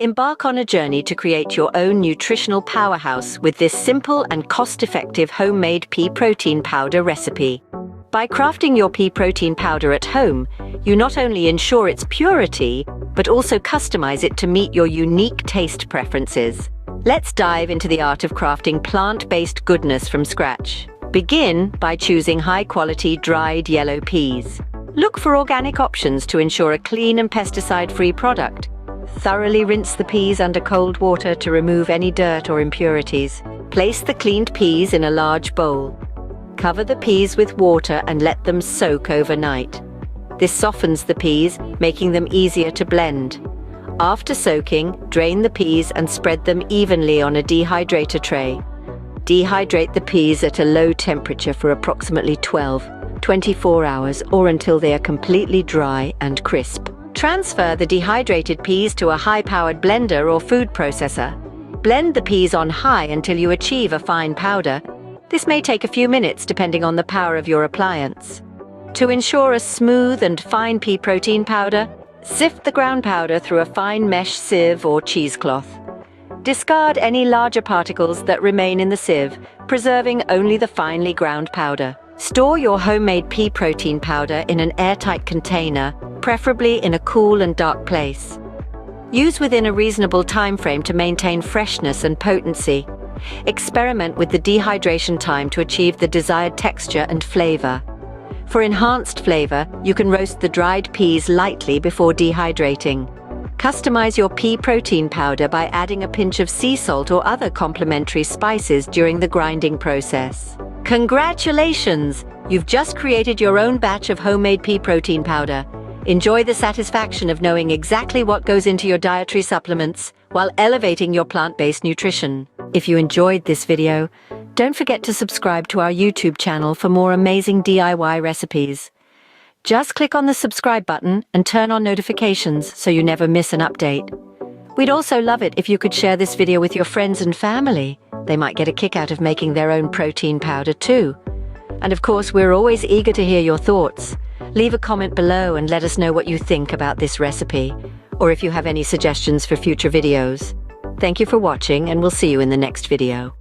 Embark on a journey to create your own nutritional powerhouse with this simple and cost-effective homemade pea protein powder recipe. By crafting your pea protein powder at home, you not only ensure its purity, but also customize it to meet your unique taste preferences. Let's dive into the art of crafting plant-based goodness from scratch. Begin by choosing high-quality dried yellow peas. Look for organic options to ensure a clean and pesticide-free product. Thoroughly rinse the peas under cold water to remove any dirt or impurities. Place the cleaned peas in a large bowl. Cover the peas with water and let them soak overnight. This softens the peas, making them easier to blend. After soaking, drain the peas and spread them evenly on a dehydrator tray. Dehydrate the peas at a low temperature for approximately 24 hours or until they are completely dry and crisp. Transfer the dehydrated peas to a high-powered blender or food processor. Blend the peas on high until you achieve a fine powder. This may take a few minutes depending on the power of your appliance. To ensure a smooth and fine pea protein powder, sift the ground powder through a fine mesh sieve or cheesecloth. Discard any larger particles that remain in the sieve, preserving only the finely ground powder. Store your homemade pea protein powder in an airtight container, preferably in a cool and dark place. Use within a reasonable time frame to maintain freshness and potency. Experiment with the dehydration time to achieve the desired texture and flavor. For enhanced flavor, you can roast the dried peas lightly before dehydrating. Customize your pea protein powder by adding a pinch of sea salt or other complementary spices during the grinding process. Congratulations! You've just created your own batch of homemade pea protein powder. Enjoy the satisfaction of knowing exactly what goes into your dietary supplements while elevating your plant-based nutrition. If you enjoyed this video, don't forget to subscribe to our YouTube channel for more amazing DIY recipes. Just click on the subscribe button and turn on notifications so you never miss an update. We'd also love it if you could share this video with your friends and family. They might get a kick out of making their own protein powder too. And of course, we're always eager to hear your thoughts. Leave a comment below and let us know what you think about this recipe, or if you have any suggestions for future videos. Thank you for watching, and we'll see you in the next video.